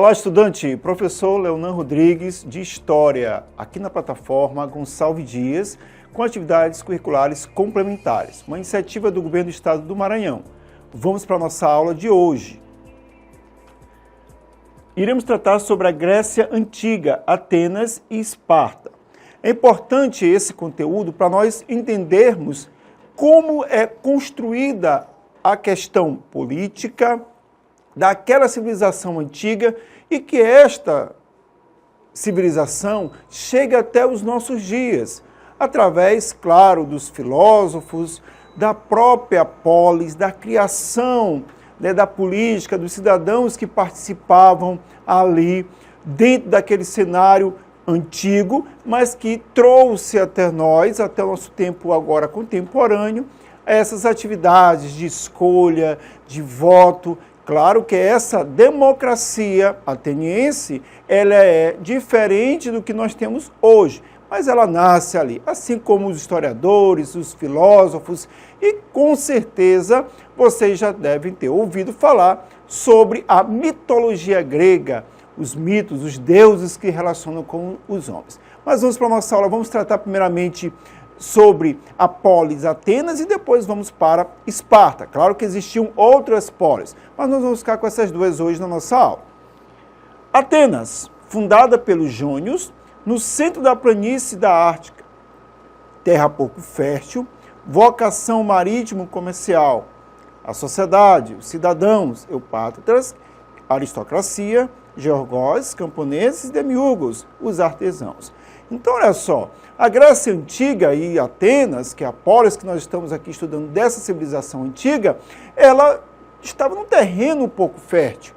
Olá, estudante. Professor Leonan Rodrigues, de História, aqui na plataforma Gonçalves Dias, com atividades curriculares complementares, uma iniciativa do Governo do Estado do Maranhão. Vamos para a nossa aula de hoje. Iremos tratar sobre a Grécia Antiga, Atenas e Esparta. É importante esse conteúdo para nós entendermos como é construída a questão política daquela civilização antiga e que esta civilização chega até os nossos dias, através, claro, dos filósofos, da própria polis, da criação, da política, dos cidadãos que participavam ali dentro daquele cenário antigo, mas que trouxe até nós, até o nosso tempo agora contemporâneo, essas atividades de escolha, de voto. Claro que essa democracia ateniense, ela é diferente do que nós temos hoje, mas ela nasce ali, assim como os historiadores, os filósofos, e com certeza vocês já devem ter ouvido falar sobre a mitologia grega, os mitos, os deuses que relacionam com os homens. Mas vamos para a nossa aula, vamos tratar primeiramente sobre a polis Atenas e depois vamos para Esparta. Claro que existiam outras polis, mas nós vamos ficar com essas duas hoje na nossa aula. Atenas, fundada pelos jônios, no centro da planície da Ártica, terra pouco fértil, vocação marítimo-comercial, a sociedade, os cidadãos, eupátridas, aristocracia, georgós, camponeses e demiurgos, os artesãos. Então, olha só, a Grécia Antiga e Atenas, que é a polis que nós estamos aqui estudando dessa civilização antiga, ela estava num terreno um pouco fértil.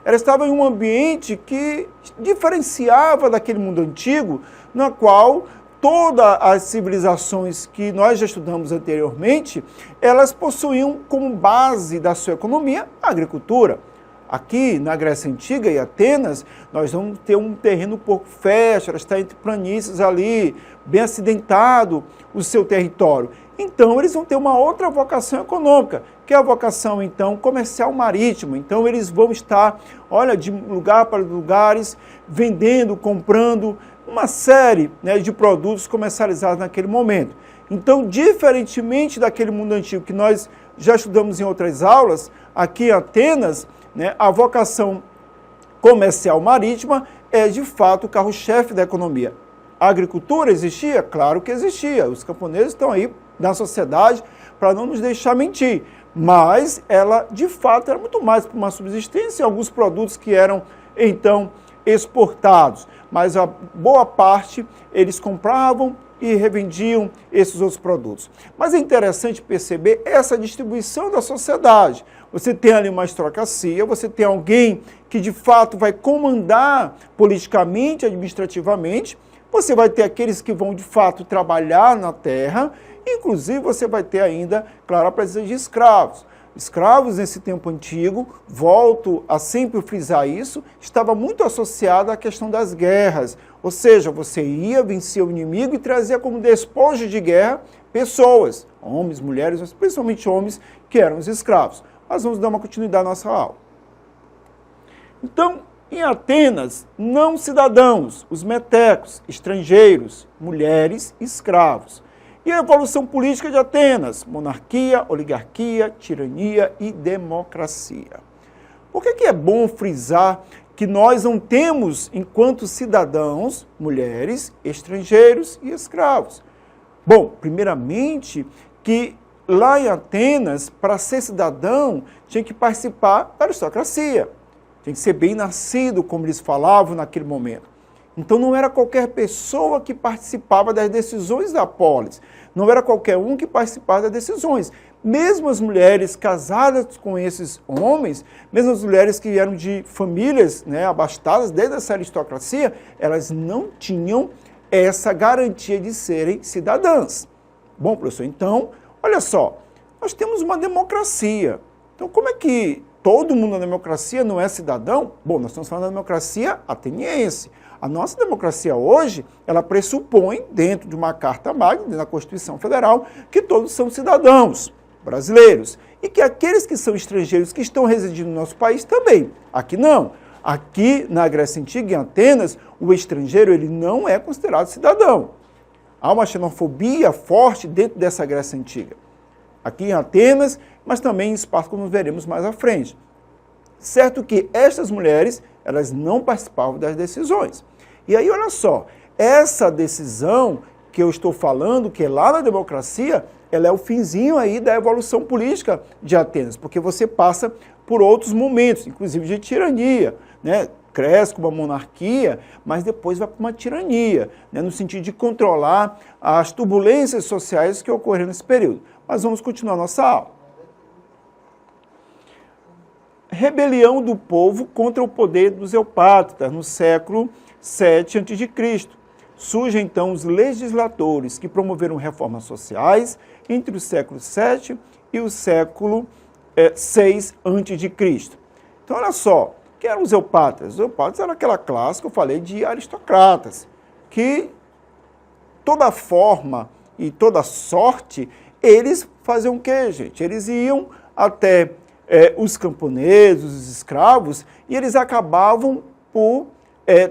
Ela estava em um ambiente que diferenciava daquele mundo antigo, na qual todas as civilizações que nós já estudamos anteriormente, elas possuíam como base da sua economia a agricultura. Aqui na Grécia Antiga e Atenas, nós vamos ter um terreno um pouco fértil, ela está entre planícies ali, bem acidentado o seu território. Então, eles vão ter uma outra vocação econômica, que é a vocação, então, comercial marítimo. Então, eles vão estar, olha, de lugar para lugares, vendendo, comprando uma série, de produtos comercializados naquele momento. Então, diferentemente daquele mundo antigo que nós já estudamos em outras aulas, aqui em Atenas, a vocação comercial marítima é, de fato, o carro-chefe da economia. A agricultura existia? Claro que existia. Os camponeses estão aí na sociedade para não nos deixar mentir. Mas ela, de fato, era muito mais para uma subsistência e alguns produtos que eram, então, exportados. Mas a boa parte eles compravam e revendiam esses outros produtos. Mas é interessante perceber essa distribuição da sociedade. Você tem ali uma aristocracia, você tem alguém que de fato vai comandar politicamente, administrativamente, você vai ter aqueles que vão de fato trabalhar na terra, inclusive você vai ter ainda, claro, a presença de escravos. Escravos nesse tempo antigo, volto a sempre frisar isso, estava muito associado à questão das guerras. Ou seja, você ia vencer o inimigo e trazia como despojo de guerra pessoas, homens, mulheres, mas principalmente homens que eram os escravos. Mas vamos dar uma continuidade à nossa aula. Então, em Atenas, não cidadãos, os metecos, estrangeiros, mulheres, escravos. E a evolução política de Atenas? Monarquia, oligarquia, tirania e democracia. Por que é bom frisar que nós não temos, enquanto cidadãos, mulheres, estrangeiros e escravos? Bom, primeiramente, que lá em Atenas, para ser cidadão, tinha que participar da aristocracia. Tinha que ser bem nascido, como eles falavam naquele momento. Então não era qualquer pessoa que participava das decisões da polis. Não era qualquer um que participava das decisões. Mesmo as mulheres casadas com esses homens, mesmo as mulheres que eram de famílias abastadas desde essa aristocracia, elas não tinham essa garantia de serem cidadãs. Bom, professor, então, olha só, nós temos uma democracia. Então, como é que todo mundo na democracia não é cidadão? Bom, nós estamos falando da democracia ateniense. A nossa democracia hoje, ela pressupõe, dentro de uma Carta Magna, dentro da Constituição Federal, que todos são cidadãos brasileiros. E que aqueles que são estrangeiros, que estão residindo no nosso país também. Aqui não. Aqui na Grécia Antiga, em Atenas, o estrangeiro ele não é considerado cidadão. Há uma xenofobia forte dentro dessa Grécia Antiga. Aqui em Atenas, mas também em Esparta, como veremos mais à frente. Certo que estas mulheres, elas não participavam das decisões. E aí, olha só, essa decisão que eu estou falando, que é lá na democracia, ela é o finzinho aí da evolução política de Atenas, porque você passa por outros momentos, inclusive de tirania, né? Cresce com uma monarquia, mas depois vai para uma tirania, né? No sentido de controlar as turbulências sociais que ocorreram nesse período. Mas vamos continuar nossa aula. Rebelião do povo contra o poder dos eupátridas no século VII a.C. Surgem então os legisladores que promoveram reformas sociais entre o século VII e o século VI a.C. Então, olha só, quem eram os eupátridas? Os eupátridas eram aquela classe que eu falei de aristocratas, que toda forma e toda sorte, eles faziam o quê, gente? Eles iam até os camponeses, os escravos, e eles acabavam por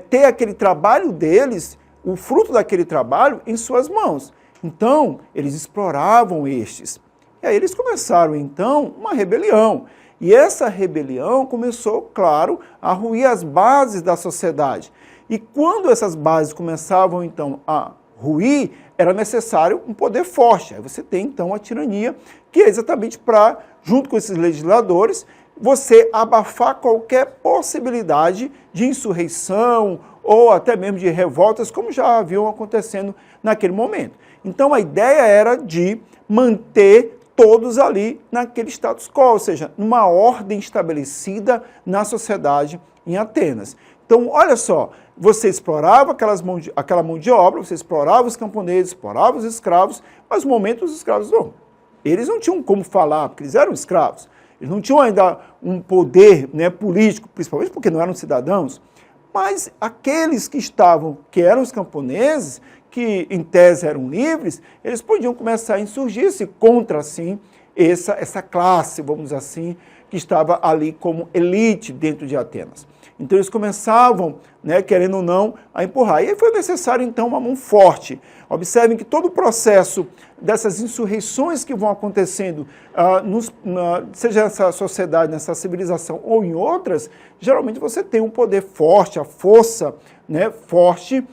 ter aquele trabalho deles, o fruto daquele trabalho, em suas mãos. Então, eles exploravam estes. E aí eles começaram, então, uma rebelião. E essa rebelião começou, claro, a ruir as bases da sociedade. E quando essas bases começavam, então, a ruir, era necessário um poder forte. Aí você tem, então, a tirania, que é exatamente para, junto com esses legisladores, você abafar qualquer possibilidade de insurreição ou até mesmo de revoltas, como já haviam acontecendo naquele momento. Então, a ideia era de manter todos ali naquele status quo, ou seja, numa ordem estabelecida na sociedade em Atenas. Então, olha só, você explorava aquela mão de obra, você explorava os camponeses, explorava os escravos, mas no momento os escravos não. Eles não tinham como falar, porque eles eram escravos. Eles não tinham ainda um poder, né, político, principalmente porque não eram cidadãos. Mas aqueles que eram os camponeses, que em tese eram livres, eles podiam começar a insurgir-se contra, assim, essa classe, vamos dizer assim, que estava ali como elite dentro de Atenas. Então eles começavam, né, querendo ou não, a empurrar. E aí foi necessário, então, uma mão forte. Observem que todo o processo dessas insurreições que vão acontecendo, seja nessa sociedade, nessa civilização ou em outras, geralmente você tem um poder forte, a força, né, forte,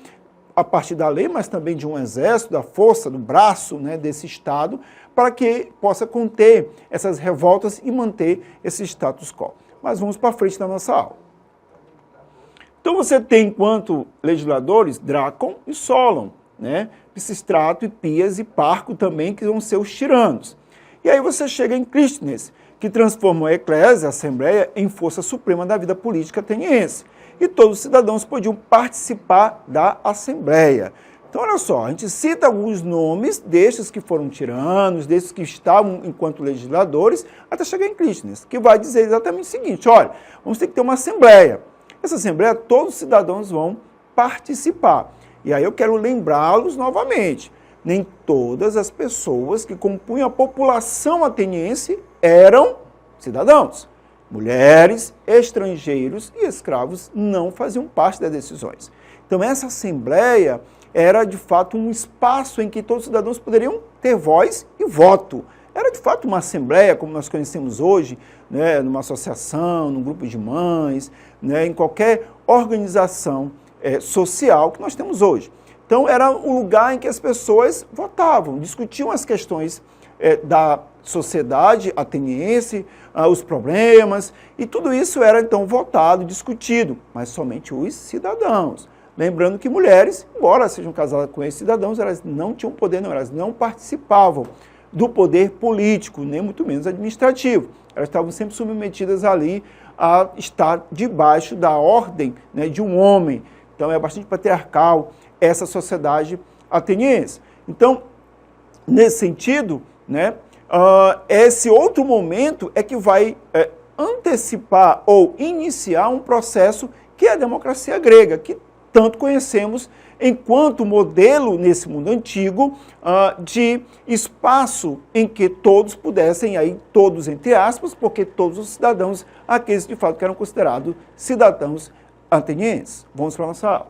a partir da lei, mas também de um exército, da força, do braço, né, desse Estado, para que possa conter essas revoltas e manter esse status quo. Mas vamos para frente da nossa aula. Então você tem, enquanto legisladores, Drácon e Solon, né? Pisistrato, Hipias e Parco também, que vão ser os tiranos. E aí você chega em Clístenes, que transforma a eclésia, a assembleia, em força suprema da vida política ateniense. E todos os cidadãos podiam participar da assembleia. Então, olha só, a gente cita alguns nomes destes que foram tiranos, destes que estavam enquanto legisladores, até chegar em Clístenes, que vai dizer exatamente o seguinte: olha, vamos ter que ter uma assembleia. Essa assembleia, todos os cidadãos vão participar. E aí eu quero lembrá-los novamente, nem todas as pessoas que compunham a população ateniense eram cidadãos. Mulheres, estrangeiros e escravos não faziam parte das decisões. Então essa assembleia era de fato um espaço em que todos os cidadãos poderiam ter voz e voto. Era de fato uma assembleia, como nós conhecemos hoje, né, numa associação, num grupo de mães, né, em qualquer organização social que nós temos hoje. Então era um lugar em que as pessoas votavam, discutiam as questões da sociedade ateniense, os problemas, e tudo isso era então votado, discutido, mas somente os cidadãos. Lembrando que mulheres, embora sejam casadas com esses cidadãos, elas não tinham poder, não, elas não participavam do poder político, nem muito menos administrativo. Elas estavam sempre submetidas ali a estar debaixo da ordem, né, de um homem. Então é bastante patriarcal essa sociedade ateniense. Então, nesse sentido, né, esse outro momento é que vai antecipar ou iniciar um processo que é a democracia grega, que tanto conhecemos enquanto modelo nesse mundo antigo de espaço em que todos pudessem, aí todos entre aspas, porque todos os cidadãos, aqueles de fato que eram considerados cidadãos atenienses. Vamos para a nossa aula.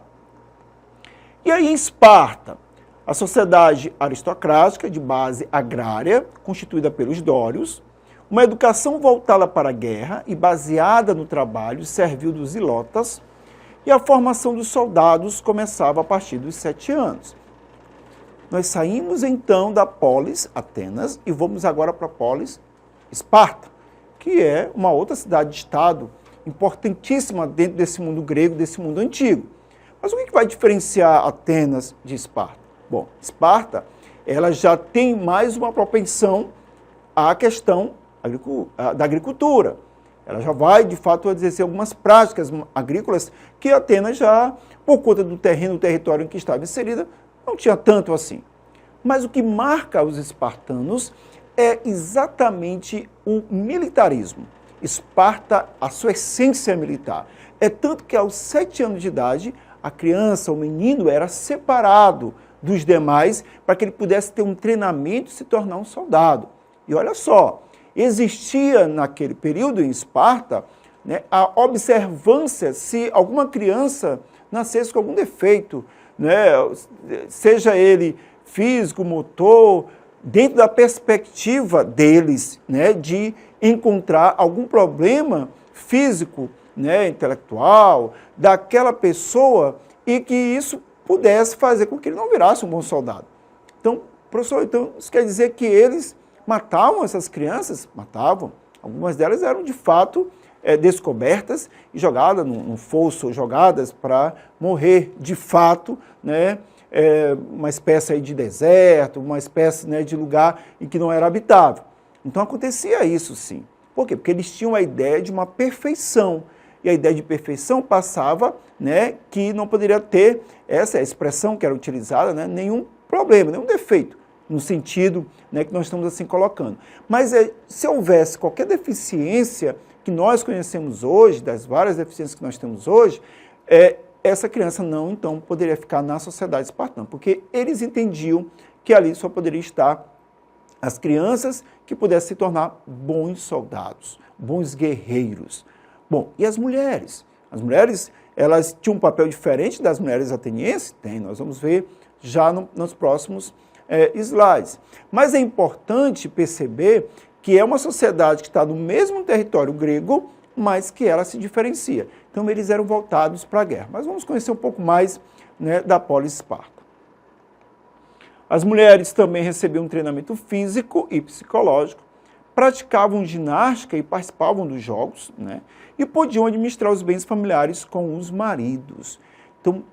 E aí em Esparta, a sociedade aristocrática de base agrária, constituída pelos dórios, uma educação voltada para a guerra e baseada no trabalho servil dos ilotas, e a formação dos soldados começava a partir dos 7 anos. Nós saímos então da polis, Atenas, e vamos agora para a polis, Esparta, que é uma outra cidade-estado importantíssima dentro desse mundo grego, desse mundo antigo. Mas o que vai diferenciar Atenas de Esparta? Bom, Esparta, ela já tem mais uma propensão à questão da agricultura. Ela já vai, de fato, exercer algumas práticas agrícolas que Atenas já, por conta do terreno, do território em que estava inserida, não tinha tanto assim. Mas o que marca os espartanos é exatamente o militarismo. Esparta, a sua essência é militar. É tanto que aos 7 anos de idade, a criança, o menino, era separado dos demais para que ele pudesse ter um treinamento e se tornar um soldado. E olha só, existia naquele período em Esparta, né, a observância se alguma criança nascesse com algum defeito, né, seja ele físico, motor, dentro da perspectiva deles, né, de encontrar algum problema físico, né, intelectual, daquela pessoa e que isso pudesse fazer com que ele não virasse um bom soldado. Então, professor, então, isso quer dizer que eles matavam essas crianças? Matavam. Algumas delas eram, de fato, descobertas e jogadas no fosso, jogadas para morrer, de fato, né, uma espécie aí de deserto, uma espécie, né, de lugar em que não era habitável. Então, acontecia isso, sim. Por quê? Porque eles tinham a ideia de uma perfeição. E a ideia de perfeição passava, né, que não poderia ter, essa é a expressão que era utilizada, né, nenhum problema, nenhum defeito, no sentido, né, que nós estamos assim colocando. Mas se houvesse qualquer deficiência que nós conhecemos hoje, das várias deficiências que nós temos hoje, essa criança não, então, poderia ficar na sociedade espartana, porque eles entendiam que ali só poderia estar as crianças que pudessem se tornar bons soldados, bons guerreiros. Bom, e as mulheres? As mulheres, elas tinham um papel diferente das mulheres atenienses? Tem, nós vamos ver já nos próximos slides. Mas é importante perceber que é uma sociedade que está no mesmo território grego, mas que ela se diferencia. Então, eles eram voltados para a guerra. Mas vamos conhecer um pouco mais, né, da polis Esparta. As mulheres também recebiam um treinamento físico e psicológico, praticavam ginástica e participavam dos jogos, né, e podiam administrar os bens familiares com os maridos. Então,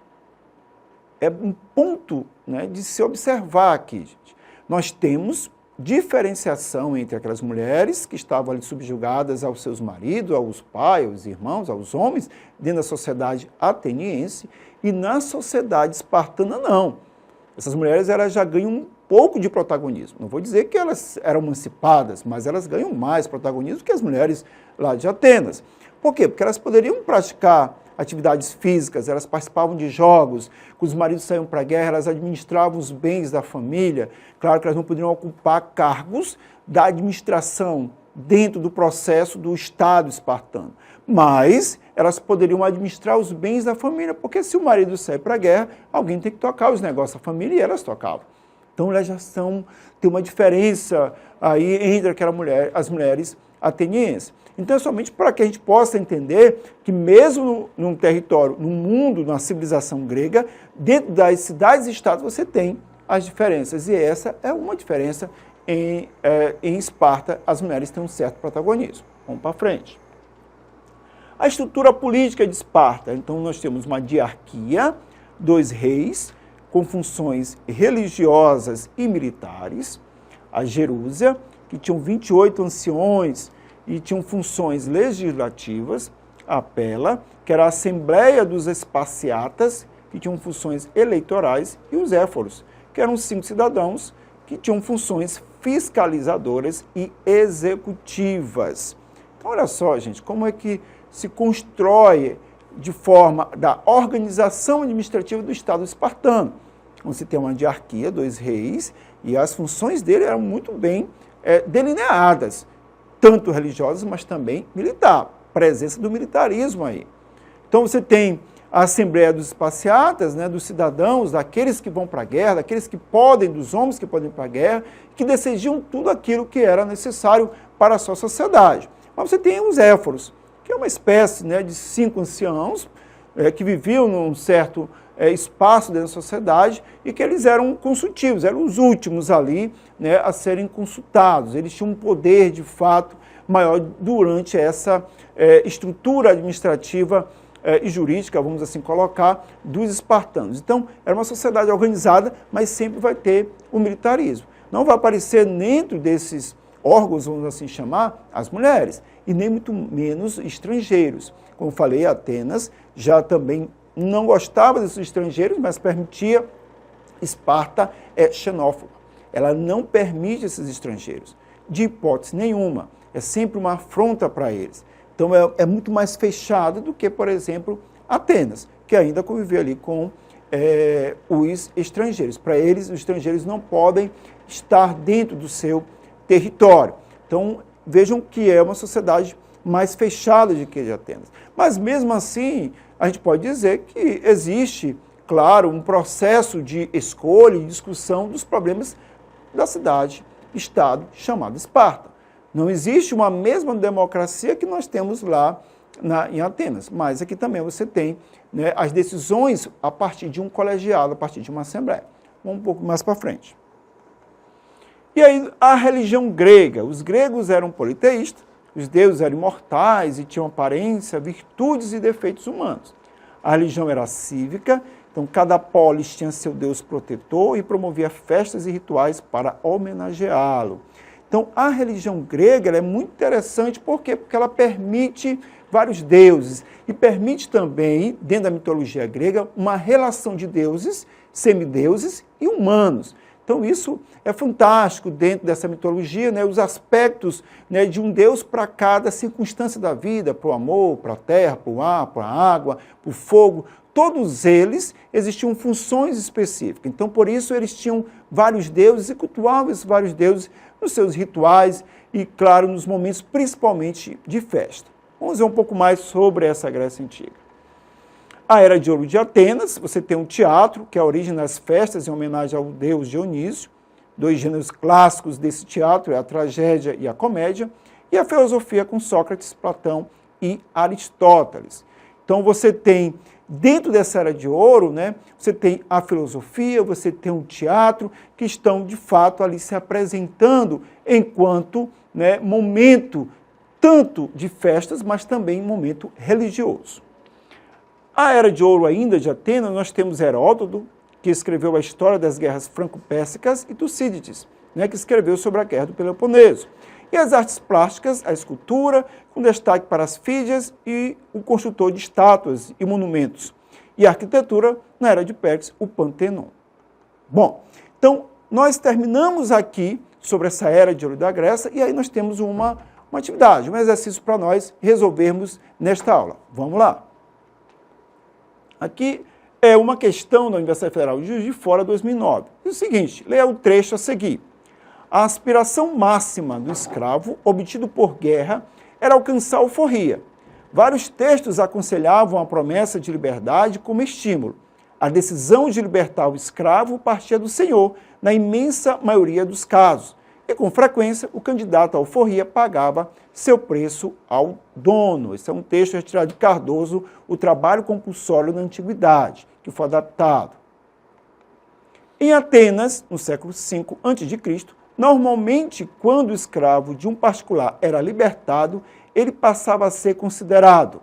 é um ponto, né, de se observar aqui, gente. Nós temos diferenciação entre aquelas mulheres que estavam ali subjugadas aos seus maridos, aos pais, aos irmãos, aos homens, dentro da sociedade ateniense, e na sociedade espartana não. Essas mulheres elas já ganham um pouco de protagonismo. Não vou dizer que elas eram emancipadas, mas elas ganham mais protagonismo que as mulheres lá de Atenas. Por quê? Porque elas poderiam praticar atividades físicas, elas participavam de jogos, quando os maridos saíam para a guerra, elas administravam os bens da família. Claro que elas não poderiam ocupar cargos da administração dentro do processo do Estado espartano, mas elas poderiam administrar os bens da família, porque se o marido sai para a guerra, alguém tem que tocar os negócios da família e elas tocavam. Então elas já tem uma diferença aí entre as mulheres atenienses. Então é somente para que a gente possa entender que mesmo num território, num mundo, numa civilização grega, dentro das cidades e estados você tem as diferenças. E essa é uma diferença em Esparta, as mulheres têm um certo protagonismo. Vamos para frente. A estrutura política de Esparta. Então nós temos uma diarquia, 2 reis, com funções religiosas e militares. A Gerúsia, que tinham 28 anciões, e tinham funções legislativas, a Pela, que era a Assembleia dos Esparciatas, que tinham funções eleitorais, e os Éforos, que eram 5 cidadãos que tinham funções fiscalizadoras e executivas. Então, olha só, gente, como é que se constrói de forma da organização administrativa do Estado espartano. Você tem uma diarquia, 2 reis, e as funções dele eram muito bem delineadas, tanto religiosas, mas também militar, presença do militarismo aí. Então você tem a Assembleia dos Espaciatas, né, dos cidadãos, daqueles que vão para a guerra, daqueles que podem, dos homens que podem ir para a guerra, que decidiam tudo aquilo que era necessário para a sua sociedade. Mas você tem os éforos, que é uma espécie, né, de 5 anciãos que viviam num certo espaço dentro da sociedade e que eles eram consultivos, eram os últimos ali, né, a serem consultados. Eles tinham um poder, de fato, maior durante essa estrutura administrativa e jurídica, vamos assim colocar, dos espartanos. Então, era uma sociedade organizada, mas sempre vai ter o militarismo. Não vai aparecer dentro desses órgãos, vamos assim chamar, as mulheres, e nem muito menos estrangeiros. Como falei, Atenas já também não gostava desses estrangeiros, mas permitia. Esparta é xenófoba. Ela não permite esses estrangeiros, de hipótese nenhuma. É sempre uma afronta para eles. Então, é muito mais fechado do que, por exemplo, Atenas, que ainda conviveu ali com os estrangeiros. Para eles, os estrangeiros não podem estar dentro do seu território. Então, vejam que é uma sociedade mais fechada do que a de Atenas. Mas, mesmo assim, a gente pode dizer que existe, claro, um processo de escolha e discussão dos problemas da cidade-estado chamado Esparta. Não existe uma mesma democracia que nós temos lá em Atenas, mas aqui também você tem, né, as decisões a partir de um colegiado, a partir de uma assembleia. Vamos um pouco mais para frente. E aí a religião grega. Os gregos eram politeístas, os deuses eram imortais e tinham aparência, virtudes e defeitos humanos. A religião era cívica, então cada polis tinha seu deus protetor e promovia festas e rituais para homenageá-lo. Então, a religião grega ela é muito interessante, por quê? Porque ela permite vários deuses e permite também, dentro da mitologia grega, uma relação de deuses, semideuses e humanos. Então, isso é fantástico dentro dessa mitologia, né? Os aspectos, né, de um Deus para cada circunstância da vida, para o amor, para a terra, para o ar, para a água, para o fogo. Todos eles existiam funções específicas. Então, por isso, eles tinham vários deuses e cultuavam esses vários deuses nos seus rituais e, claro, nos momentos principalmente de festa. Vamos ver um pouco mais sobre essa Grécia Antiga. A Era de Ouro de Atenas, você tem um teatro, que é a origem das festas em homenagem ao deus Dionísio. 2 gêneros clássicos desse teatro é a tragédia e a comédia, e a filosofia com Sócrates, Platão e Aristóteles. Então você tem, dentro dessa Era de Ouro, né, você tem a filosofia, você tem um teatro, que estão, de fato, ali se apresentando enquanto, né, momento tanto de festas, mas também momento religioso. A Era de Ouro ainda de Atenas, nós temos Heródoto, que escreveu a história das guerras franco-pérsicas, e Tucídides, né, que escreveu sobre a guerra do Peloponeso. E as artes plásticas, a escultura, com destaque para as fídias e o construtor de estátuas e monumentos. E a arquitetura, na Era de Péricles, o Pantenon. Bom, então nós terminamos aqui sobre essa Era de Ouro da Grécia, e aí nós temos uma atividade, um exercício para nós resolvermos nesta aula. Vamos lá. Aqui é uma questão da Universidade Federal de Juiz de Fora, 2009. Diz o seguinte, leia o trecho a seguir. A aspiração máxima do escravo, obtido por guerra, era alcançar a alforria. Vários textos aconselhavam a promessa de liberdade como estímulo. A decisão de libertar o escravo partia do senhor, na imensa maioria dos casos. E, com frequência, o candidato à alforria pagava seu preço ao dono. Esse é um texto retirado de Cardoso, O Trabalho Compulsório na Antiguidade, que foi adaptado. Em Atenas, no século V a.C., normalmente, quando o escravo de um particular era libertado, ele passava a ser considerado: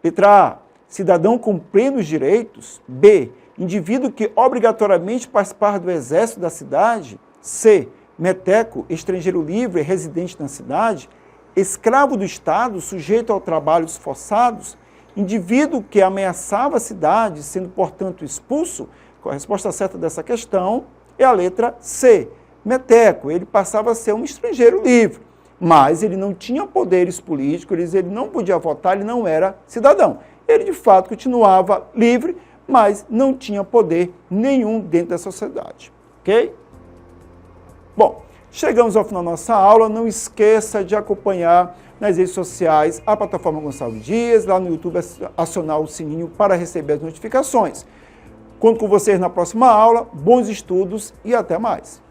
letra A, cidadão com plenos direitos; B, indivíduo que obrigatoriamente participar do exército da cidade; C, meteco, estrangeiro livre, residente na cidade; escravo do Estado, sujeito ao trabalho forçados; indivíduo que ameaçava a cidade, sendo, portanto, expulso. A resposta certa dessa questão é a letra C, meteco. Ele passava a ser um estrangeiro livre, mas ele não tinha poderes políticos, ele não podia votar, ele não era cidadão. ele de fato continuava livre, mas não tinha poder nenhum dentro da sociedade. Ok? Bom, chegamos ao final da nossa aula. Não esqueça de acompanhar nas redes sociais a plataforma Gonçalo Dias, lá no YouTube, acionar o sininho para receber as notificações. Conto com vocês na próxima aula. Bons estudos e até mais.